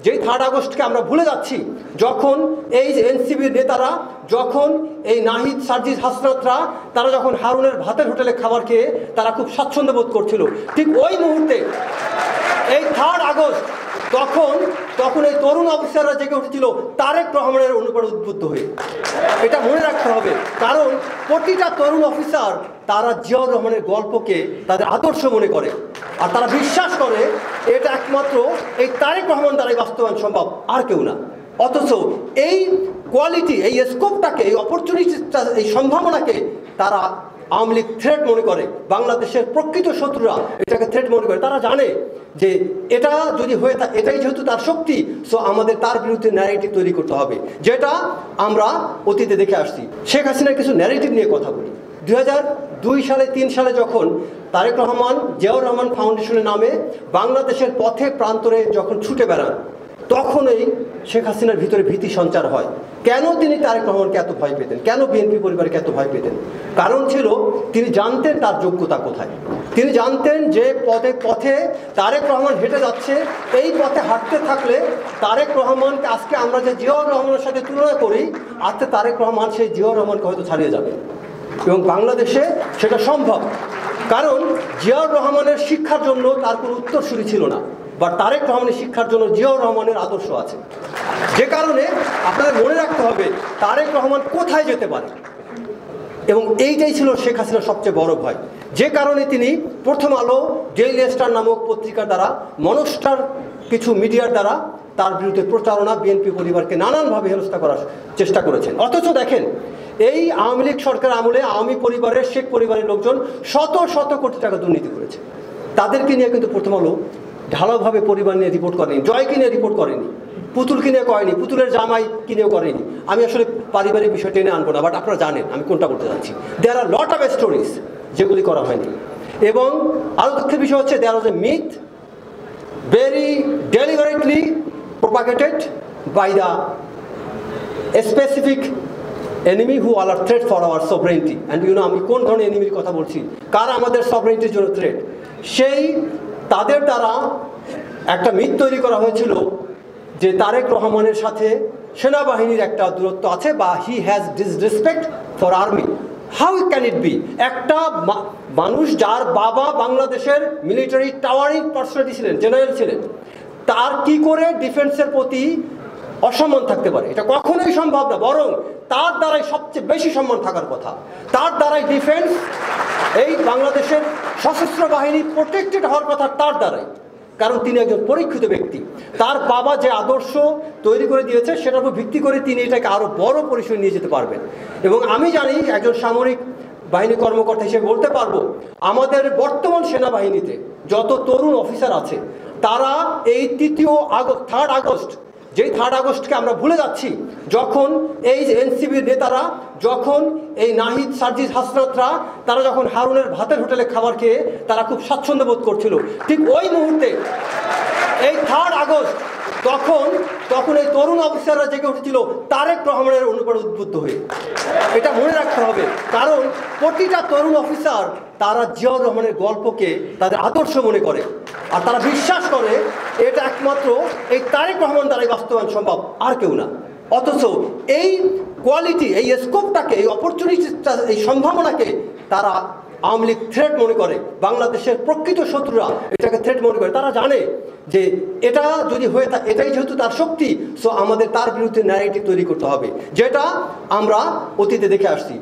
যেই 3 আগস্টকে আমরা ভুলে যাচ্ছি, যখন এই এনসিবির নেতারা, যখন এই নাহিদ, সার্জিস, হাসনাতরা তারা যখন হারুনের ভাতের হোটেলে খাবার খেয়ে তারা খুব স্বাচ্ছন্দ্য বোধ করছিল, ঠিক ওই মুহূর্তে এই 3 আগস্ট তখন এই তরুণ অফিসাররা জেগে উঠেছিল তারেক রহমানের অনুপ্রেরণা উদ্বুদ্ধ হয়ে। এটা মনে রাখতে হবে, কারণ প্রতিটা তরুণ অফিসার তারা জিয়াউর রহমানের গল্পকে তাদের আদর্শ মনে করে, আর তারা বিশ্বাস করে এটা একমাত্র এই তারেক রহমান দ্বারাই বাস্তবায়ন সম্ভব, আর কেউ না। অথচ এই কোয়ালিটি, এই স্কোপটাকে, এই অপরচুনিটিটা, এই সম্ভাবনাকে তারা আওয়ামী লীগ থ্রেট মনে করে, বাংলাদেশের প্রকৃত শত্রুরা এটাকে থ্রেট মনে করে। তারা জানে যে এটা যদি হয়ে থাকে, এটাই যেহেতু তার শক্তি, সো আমাদের তার বিরুদ্ধে ন্যারেটিভ তৈরি করতে হবে, যেটা আমরা অতীতে দেখে আসছি। শেখ হাসিনার কিছু ন্যারেটিভ নিয়ে কথা বলি। 2002 সালে 3 সালে যখন তারেক রহমান জিয়াউর রহমান ফাউন্ডেশনের নামে বাংলাদেশের পথে প্রান্তরে যখন ছুটে বেড়ান, তখনই শেখ হাসিনার ভিতরে ভীতি সঞ্চার হয়। কেন তিনি তারেক রহমানকে এত ভয় পেতেন, কেন বিএনপি পরিবারকে এত ভয় পেতেন? কারণ ছিল তিনি জানতেন তার যোগ্যতা কোথায়। তিনি জানতেন যে পথে তারেক রহমান হেঁটে যাচ্ছে, এই পথে হাঁটতে থাকলে তারেক রহমানকে আজকে আমরা যে জিয়াউর রহমানের সাথে তুলনা করি, আজকে তারেক রহমান সেই জিয়াউর রহমানকে হয়তো ছাড়িয়ে যাবে, এবং বাংলাদেশে সেটা সম্ভব। কারণ জিয়াউর রহমানের শিক্ষার জন্য তার কোনো উত্তরসূরি ছিল না, বা তারেক রহমানের শিক্ষার জন্য জিয়াউর রহমানের আদর্শ আছে। যে কারণে আপনাদের মনে রাখতে হবে তারেক রহমান কোথায় যেতে পারে, এবং এইটাই ছিল শেখ হাসিনার সবচেয়ে বড় ভয়। যে কারণে তিনি প্রথম আলো, ডেইলি স্টার নামক পত্রিকার দ্বারা, মনস্টার কিছু মিডিয়ার দ্বারা তার বিরুদ্ধে প্রচারণা, বিএনপি পরিবারকে নানানভাবে হেনস্থা করার চেষ্টা করেছেন। অথচ দেখেন, এই আওয়ামী লীগ সরকার আমলে আওয়ামী পরিবারের, শেখ পরিবারের লোকজন শত শত কোটি টাকা দুর্নীতি করেছে। তাদেরকে নিয়ে কিন্তু প্রথম আলো ঢালাওভাবে পরিবার নিয়ে রিপোর্ট করেনি, জয়কে নিয়ে রিপোর্ট করেনি, পুতুলকে নিয়ে করেনি, পুতুলের জামাই কিনেও করেনি। আমি আসলে পারিবারিক বিষয় টেনে আনবো না, বাট আপনারা জানেন আমি কোনটা বলতে যাচ্ছি। দেয়ার আর লট অফ স্টোরিজ যেগুলি করা হয়নি। এবং আরও দুঃখের বিষয় হচ্ছে, there was a myth very deliberately propagated by the specific enemy who are a threat for our sovereignty. And you know, আমি কোন ধরনের এনিমির কথা বলছি, কারা আমাদের সভরেন্টির জন্য থ্রেট, সেই তাদের দ্বারা একটা মিথ তৈরি করা হয়েছিল যে তারেক রহমানের সাথে সেনাবাহিনীর একটা দূরত্ব আছে, বা he has disrespect for army. How can it be? একটা মানুষ যার বাবা বাংলাদেশের মিলিটারি টাওয়ারিং পার্সোনালিটি ছিলেন, জেনারেল ছিলেন, তার কি করে ডিফেন্সের প্রতি অসম্মান থাকতে পারে? এটা কখনোই সম্ভব না। বরং তার দ্বারাই সবচেয়ে বেশি সম্মান থাকার কথা। তার দ্বারাই ডিফেন্স, এই বাংলাদেশের সশস্ত্র বাহিনী প্রোটেক্টেড হওয়ার কথা তার দ্বারাই, কারণ তিনি একজন পরীক্ষিত ব্যক্তি। তার বাবা যে আদর্শ তৈরি করে দিয়েছে, সেটার উপর ভিত্তি করে তিনি এটাকে আরও বড় পরিসরে নিয়ে যেতে পারবেন। এবং আমি জানি, একজন সামরিক বাহিনী কর্মকর্তা হিসেবে বলতে পারবো, আমাদের বর্তমান সেনাবাহিনীতে যত তরুণ অফিসার আছে, তারা এই 3 আগস্ট, যেই 3 আগস্টকে আমরা ভুলে যাচ্ছি, যখন এই এনসিবির নেতারা, যখন এই নাহিদ, সার্জিস, হাসনাতরা তারা যখন হারুনের ভাতের হোটেলে খাবার খেয়ে তারা খুব স্বাচ্ছন্দ্য বোধ করছিল, ঠিক ওই মুহূর্তে এই 3 আগস্ট তখন এই তরুণ অফিসাররা জেগে উঠেছিল তারেক রহমানের অনুপ্রেরণা উদ্বুদ্ধ হয়ে। এটা মনে রাখতে হবে, কারণ প্রতিটা তরুণ অফিসার তারা জিয়াউর রহমানের গল্পকে তাদের আদর্শ মনে করে, আর তারা বিশ্বাস করে এটা একমাত্র এই তারেক রহমান দ্বারাই বাস্তবায়ন সম্ভব, আর কেউ না। অথচ এই কোয়ালিটি, এই স্কোপটাকে, এই অপরচুনিটিটা, এই সম্ভাবনাকে তারা আওয়ামী লীগ থ্রেট মনে করে, বাংলাদেশের প্রকৃত শত্রুরা এটাকে থ্রেট মনে করে। তারা জানে যে এটা যদি হয়ে থাকে, এটাই যেহেতু তার শক্তি, সো আমাদের তার বিরুদ্ধে ন্যারেটিভ তৈরি করতে হবে, যেটা আমরা অতীতে দেখে আসছি।